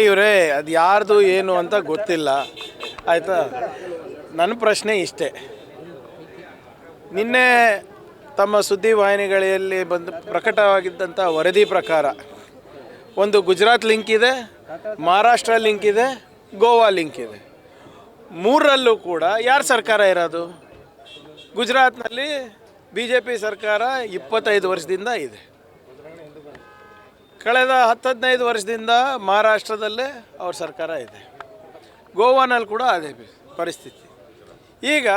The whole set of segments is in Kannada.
ಇವರೇ ಅದು ಯಾರ್ದು ಏನು ಅಂತ ಗೊತ್ತಿಲ್ಲ ಆಯಿತಾ. ನನ್ನ ಪ್ರಶ್ನೆ ಇಷ್ಟೇ, ನಿನ್ನೆ ತಮ್ಮ ಸುದ್ದಿವಾಹಿನಿಗಳಲ್ಲಿ ಬಂದು ಪ್ರಕಟವಾಗಿದ್ದಂಥ ವರದಿ ಪ್ರಕಾರ ಒಂದು ಗುಜರಾತ್ ಲಿಂಕ್ ಇದೆ, ಮಹಾರಾಷ್ಟ್ರ ಲಿಂಕ್ ಇದೆ, ಗೋವಾ ಲಿಂಕ್ ಇದೆ. ಮೂರರಲ್ಲೂ ಕೂಡ ಯಾರ ಸರ್ಕಾರ ಇರೋದು? ಗುಜರಾತ್ನಲ್ಲಿ BJP ಸರ್ಕಾರ 25 ವರ್ಷದಿಂದ ಇದೆ. ಕಳೆದ 10-15 ವರ್ಷದಿಂದ ಮಹಾರಾಷ್ಟ್ರದಲ್ಲೇ ಅವ್ರ ಸರ್ಕಾರ ಇದೆ. ಗೋವಾನಲ್ಲಿ ಕೂಡ ಅದೇ ಪರಿಸ್ಥಿತಿ. ಈಗ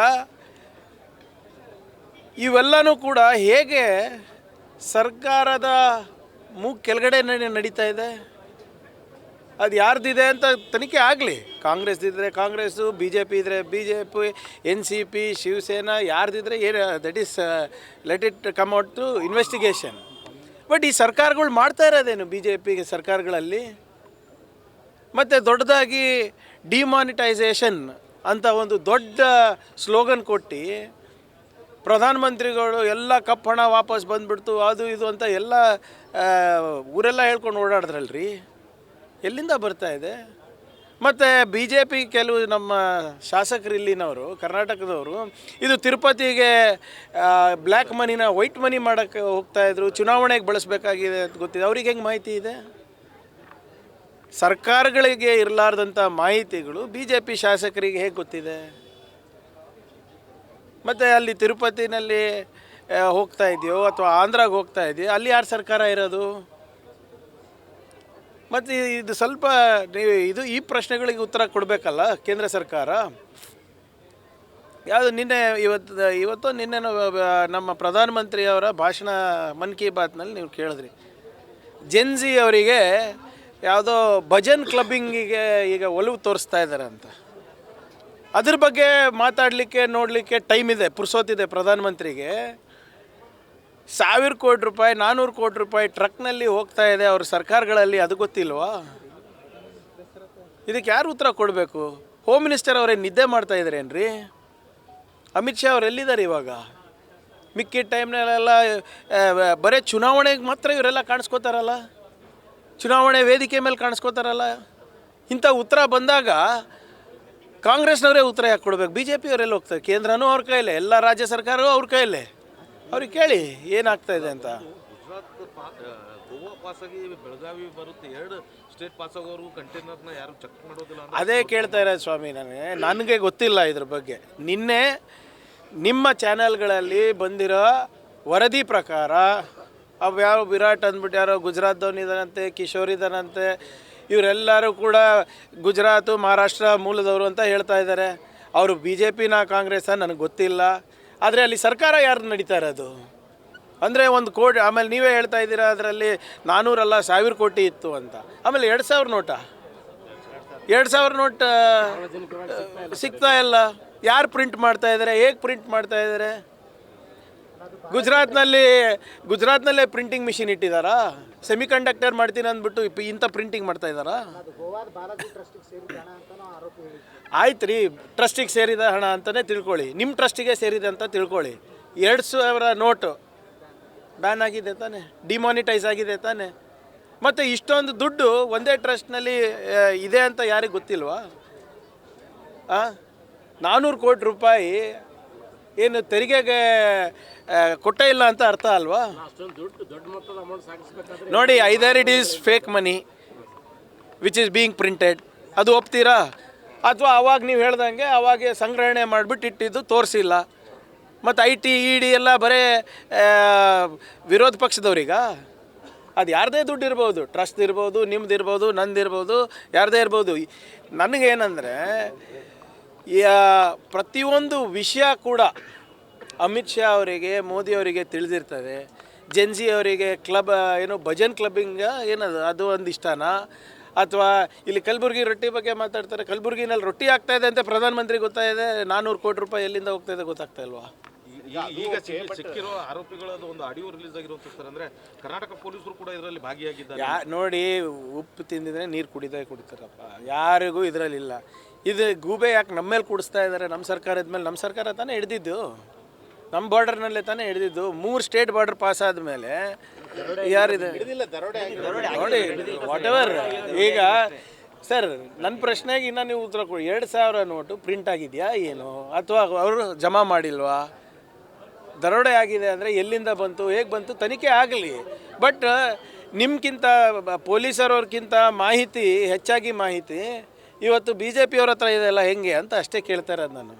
ಇವೆಲ್ಲನೂ ಕೂಡ ಹೇಗೆ ಸರ್ಕಾರದ ಕೆಳಗಡೆ ನಡೀತಾ ಇದೆ? ಅದು ಯಾರ್ದಿದೆ ಅಂತ ತನಿಖೆ ಆಗಲಿ. ಕಾಂಗ್ರೆಸ್ ಇದ್ದರೆ ಕಾಂಗ್ರೆಸ್ಸು, BJP ಇದ್ದರೆ BJP, NCP, ಶಿವಸೇನಾ ಯಾರ್ದಿದ್ರೆ ಏನು, that is let it come out to investigation. But ಈ ಸರ್ಕಾರಗಳು ಮಾಡ್ತಾ ಇರೋದೇನು BJP ಸರ್ಕಾರಗಳಲ್ಲಿ? ಮತ್ತು ದೊಡ್ಡದಾಗಿ ಡಿಮಾನಿಟೈಸೇಷನ್ ಅಂತ ಒಂದು ದೊಡ್ಡ ಸ್ಲೋಗನ್ ಕೊಟ್ಟು ಪ್ರಧಾನಮಂತ್ರಿಗಳು ಎಲ್ಲ ಕಪ್ಪು ಹಣ ವಾಪಸ್ ಬಂದುಬಿಡ್ತು, ಅದು ಇದು ಅಂತ ಎಲ್ಲ ಊರೆಲ್ಲ ಹೇಳ್ಕೊಂಡು ಓಡಾಡಿದ್ರಲ್ರಿ. ಎಲ್ಲಿಂದ ಬರ್ತಾ ಇದೆ? ಮತ್ತು BJP ಕೆಲವು ನಮ್ಮ ಶಾಸಕರು ಇಲ್ಲಿನವರು, ಕರ್ನಾಟಕದವರು, ಇದು ತಿರುಪತಿಗೆ ಬ್ಲ್ಯಾಕ್ ಮನಿನ ವೈಟ್ ಮನಿ ಮಾಡೋಕ್ಕೆ ಹೋಗ್ತಾಯಿದ್ರು, ಚುನಾವಣೆಗೆ ಬಳಸಬೇಕಾಗಿದೆ ಅಂತ ಗೊತ್ತಿದೆ. ಅವ್ರಿಗೆ ಹೆಂಗೆ ಮಾಹಿತಿ ಇದೆ? ಸರ್ಕಾರಗಳಿಗೆ ಇರಲಾರ್ದಂಥ ಮಾಹಿತಿಗಳು BJP ಶಾಸಕರಿಗೆ ಹೇಗೆ ಗೊತ್ತಿದೆ? ಮತ್ತು ಅಲ್ಲಿ ತಿರುಪತಿನಲ್ಲಿ ಹೋಗ್ತಾ ಇದೆಯೋ ಅಥವಾ ಆಂಧ್ರಾಗೆ ಹೋಗ್ತಾ ಇದೆಯೋ, ಅಲ್ಲಿ ಯಾರು ಸರ್ಕಾರ ಇರೋದು? ಮತ್ತು ಇದು ಸ್ವಲ್ಪ ನೀವು ಈ ಪ್ರಶ್ನೆಗಳಿಗೆ ಉತ್ತರ ಕೊಡಬೇಕಲ್ಲ ಕೇಂದ್ರ ಸರ್ಕಾರ. ಯಾವುದು ನಿನ್ನೆ ಇವತ್ತು ನಿನ್ನೆ ನಮ್ಮ ಪ್ರಧಾನಮಂತ್ರಿಯವರ ಭಾಷಣ ಮನ್ ಕಿ ಬಾತ್ನಲ್ಲಿ ನೀವು ಕೇಳಿದ್ರಿ, ಜೆನ್ಜಿ ಅವರಿಗೆ ಯಾವುದೋ ಭಜನ್ ಕ್ಲಬ್ಬಿಂಗಿಗೆ ಈಗ ಒಲವು ತೋರಿಸ್ತಾ ಇದ್ದಾರೆ ಅಂತ. ಅದ್ರ ಬಗ್ಗೆ ಮಾತಾಡಲಿಕ್ಕೆ ನೋಡಲಿಕ್ಕೆ ಟೈಮ್ ಇದೆ, ಪುರ್ಸೋತಿದೆ ಪ್ರಧಾನಮಂತ್ರಿಗೆ. 1000 ಕೋಟಿ ರೂಪಾಯಿ 400 ಕೋಟಿ ರೂಪಾಯಿ ಟ್ರಕ್ನಲ್ಲಿ ಹೋಗ್ತಾ ಇದೆ ಅವ್ರ ಸರ್ಕಾರಗಳಲ್ಲಿ, ಅದು ಗೊತ್ತಿಲ್ವಾ? ಇದಕ್ಕೆ ಯಾರು ಉತ್ತರ ಕೊಡಬೇಕು? ಹೋಮ್ ಮಿನಿಸ್ಟರ್ ಅವರೇ ನಿದ್ದೆ ಮಾಡ್ತಾ ಇದ್ದಾರೇನ್ರಿ? ಅಮಿತ್ ಶಾ ಅವ್ರು ಎಲ್ಲಿದ್ದಾರೆ ಇವಾಗ? ಮಿಕ್ಕಿದ ಟೈಮ್ನಲ್ಲೆಲ್ಲ ಬರೀ ಚುನಾವಣೆಗೆ ಮಾತ್ರ ಇವರೆಲ್ಲ ಕಾಣಿಸ್ಕೋತಾರಲ್ಲ, ಚುನಾವಣೆ ವೇದಿಕೆ ಮೇಲೆ ಕಾಣಿಸ್ಕೋತಾರಲ್ಲ. ಇಂಥ ಉತ್ತರ ಬಂದಾಗ ಕಾಂಗ್ರೆಸ್ನವರೇ ಉತ್ತರ ಯಾಕೆ ಕೊಡಬೇಕು? BJP ಅವರೆಲ್ಲ ಹೋಗ್ತಾರೆ, ಕೇಂದ್ರನೂ ಅವ್ರ ಕೈಯಲ್ಲೇ, ಎಲ್ಲ ರಾಜ್ಯ ಸರ್ಕಾರವೂ ಅವ್ರ ಕೈಯಲ್ಲೇ. ಅವ್ರಿಗೆ ಕೇಳಿ ಏನಾಗ್ತಾ ಇದೆ ಅಂತ. ಗೋವಾ ಪಾಸಾಗಿ ಬೆಳಗಾವಿ ಬರುತ್ತೆ, 2 ಸ್ಟೇಟ್ ಪಾಸಾಗೋರು ಕಂಟೈನರ್ನ ಯಾರು ಚೆಕ್ ಮಾಡೋದಿಲ್ಲ. ಅದೇ ಕೇಳ್ತಾ ಇರೋದು ಸ್ವಾಮಿ. ನನಗೆ ಗೊತ್ತಿಲ್ಲ ಇದ್ರ ಬಗ್ಗೆ. ನಿನ್ನೆ ನಿಮ್ಮ ಚಾನೆಲ್ಗಳಲ್ಲಿ ಬಂದಿರೋ ವರದಿ ಪ್ರಕಾರ ಅವ್ಯಾವ ವಿರಾಟ್ ಅಂದ್ಬಿಟ್ಟು ಯಾರೋ ಗುಜರಾತ್ದವನಿದ್ದಾನಂತೆ, ಕಿಶೋರ್ ಇದ್ದಾನಂತೆ, ಇವರೆಲ್ಲರೂ ಕೂಡ ಗುಜರಾತು ಮಹಾರಾಷ್ಟ್ರ ಮೂಲದವರು ಅಂತ ಹೇಳ್ತಾ ಇದ್ದಾರೆ. ಅವರು BJPನ ಕಾಂಗ್ರೆಸ್ಸ ನನಗೆ ಗೊತ್ತಿಲ್ಲ. ಆದರೆ ಅಲ್ಲಿ ಸರ್ಕಾರ ಯಾರು ನಡೀತಾ ಇರೋದು ಅಂದರೆ 1 ಕೋಟಿ. ಆಮೇಲೆ ನೀವೇ ಹೇಳ್ತಾ ಇದ್ದೀರಾ ಅದರಲ್ಲಿ 400 ಅಲ್ಲ 1000 ಕೋಟಿ ಇತ್ತು ಅಂತ. ಆಮೇಲೆ 2000 ನೋಟಾ? 2000 ನೋಟ್ ಸಿಗ್ತಾ ಇಲ್ಲ. ಯಾರು ಪ್ರಿಂಟ್ ಮಾಡ್ತಾ ಇದ್ದಾರೆ? ಹೇಗೆ ಪ್ರಿಂಟ್ ಮಾಡ್ತಾ ಇದ್ದಾರೆ? ಗುಜರಾತ್ನಲ್ಲೇ ಪ್ರಿಂಟಿಂಗ್ ಮಿಷಿನ್ ಇಟ್ಟಿದ್ದಾರಾ? ಸೆಮಿ ಕಂಡಕ್ಟರ್ ಮಾಡ್ತೀನಿ ಅಂದ್ಬಿಟ್ಟು ಇಂಥ ಪ್ರಿಂಟಿಂಗ್ ಮಾಡ್ತಾ ಇದ್ದಾರಾ? ಆಯ್ತು ರೀ, ಟ್ರಸ್ಟಿಗೆ ಸೇರಿದ ಹಣ ಅಂತಲೇ ತಿಳ್ಕೊಳ್ಳಿ, ನಿಮ್ಮ ಟ್ರಸ್ಟಿಗೆ ಸೇರಿದೆ ಅಂತ ತಿಳ್ಕೊಳ್ಳಿ. 2000 ನೋಟು ಬ್ಯಾನ್ ಆಗಿದೆ ತಾನೆ, ಡಿಮಾನಿಟೈಸ್ ಆಗಿದೆ ತಾನೆ. ಮತ್ತು ಇಷ್ಟೊಂದು ದುಡ್ಡು ಒಂದೇ ಟ್ರಸ್ಟ್ನಲ್ಲಿ ಇದೆ ಅಂತ ಯಾರಿಗೆ ಗೊತ್ತಿಲ್ವಾ? 400 ಕೋಟಿ ರೂಪಾಯಿ ಏನು ತೆರಿಗೆಗೆ ಕೊಟ್ಟೇ ಇಲ್ಲ ಅಂತ ಅರ್ಥ ಅಲ್ವಾ? ನೋಡಿ, either it is fake money which is being printed, ಅದು ಒಪ್ತೀರಾ? ಅಥವಾ ಅವಾಗ ನೀವು ಹೇಳ್ದಂಗೆ ಅವಾಗೆ ಸಂಗ್ರಹಣೆ ಮಾಡಿಬಿಟ್ಟು ಇಟ್ಟಿದ್ದು ತೋರಿಸಿಲ್ಲ. ಮತ್ತು IT ED ಎಲ್ಲ ಬರೀ ವಿರೋಧ ಪಕ್ಷದವ್ರಿಗ. ಅದು ಯಾರದೇ ದುಡ್ಡು ಇರ್ಬೋದು, ಟ್ರಸ್ಟ್ ಇರ್ಬೋದು, ನಿಮ್ದು ಇರ್ಬೋದು, ನಂದಿರ್ಬೋದು, ಯಾರದೇ ಇರ್ಬೋದು. ನನಗೇನೆಂದರೆ ಪ್ರತಿಯೊಂದು ವಿಷಯ ಕೂಡ ಅಮಿತ್ ಶಾ ಅವರಿಗೆ, ಮೋದಿ ಅವರಿಗೆ ತಿಳಿದಿರ್ತದೆ. ಜೆನ್ಜಿ ಅವರಿಗೆ ಏನು ಭಜನ್ ಕ್ಲಬ್ಬಿಂಗ್ ಏನದು, ಅದು ಒಂದು ಇಷ್ಟನಾ? ಅಥವಾ ಇಲ್ಲಿ ಕಲಬುರ್ಗಿ ರೊಟ್ಟಿ ಬಗ್ಗೆ ಮಾತಾಡ್ತಾರೆ, ಕಲಬುರ್ಗಿನಲ್ಲಿ ರೊಟ್ಟಿ ಆಗ್ತಾ ಇದೆ ಅಂತ ಪ್ರಧಾನಮಂತ್ರಿ ಗೊತ್ತಾಯಿದೆ, 400 ಕೋಟಿ ರೂಪಾಯಿ ಎಲ್ಲಿಂದ ಹೋಗ್ತಾ ಇದೆ ಗೊತ್ತಾಗ್ತಾ ಇಲ್ವಾ? ಈಗ ಸಿಕ್ಕಿರೋ ಆರೋಪಿಗಳದ್ದು ಒಂದು ಆಡಿಯೋ ರಿಲೀಸ್ ಆಗಿರೋದು ಅಂದರೆ ಕರ್ನಾಟಕ ಪೊಲೀಸರು ಕೂಡ ಇದರಲ್ಲಿ ಭಾಗಿಯಾಗಿದ್ದಾರೆ. ನೋಡಿ, ಉಪ್ಪು ತಿಂದಿದ್ರೆ ನೀರು ಕುಡಿತಾರಪ್ಪ, ಯಾರಿಗೂ ಇದರಲ್ಲಿಲ್ಲ. ಇದು ಗೂಬೆ ಯಾಕೆ ನಮ್ಮ ಮೇಲೆ ಕೂಡಿಸ್ತಾ ಇದ್ದಾರೆ? ನಮ್ಮ ಸರ್ಕಾರದ ಮೇಲೆ. ನಮ್ಮ ಸರ್ಕಾರ ತಾನೇ ಹಿಡ್ದಿದ್ದು, ನಮ್ಮ ಬಾರ್ಡರ್ನಲ್ಲೇ ತಾನೇ ಹಿಡಿದಿದ್ದು. 3 ಸ್ಟೇಟ್ ಬಾರ್ಡರ್ ಪಾಸ್ ಆದಮೇಲೆ ಯಾರಿದೆ ನೋಡಿ, ವಾಟ್ ಎವರ್. ಈಗ ಸರ್ ನನ್ನ ಪ್ರಶ್ನೆಗೆ ಇನ್ನು ನೀವು ಉತ್ತರ ಕೊಡಿ. 2,000 ನೋಟು ಪ್ರಿಂಟ್ ಆಗಿದೆಯಾ ಏನು, ಅಥವಾ ಅವರು ಜಮಾ ಮಾಡಿಲ್ವಾ? ದರೋಡೆ ಆಗಿದೆ ಅಂದರೆ ಎಲ್ಲಿಂದ ಬಂತು, ಹೇಗೆ ಬಂತು, ತನಿಖೆ ಆಗಲಿ. ಬಟ್ ನಿಮ್ಗಿಂತ ಪೊಲೀಸರವ್ರಿಗಿಂತ ಮಾಹಿತಿ ಹೆಚ್ಚಾಗಿ ಮಾಹಿತಿ ಇವತ್ತು BJP ಅವ್ರ ಹತ್ರ ಇದೆಲ್ಲ ಹೆಂಗೆ ಅಂತ ಅಷ್ಟೇ ಕೇಳ್ತಾ ಇರೋದು ನಾನು.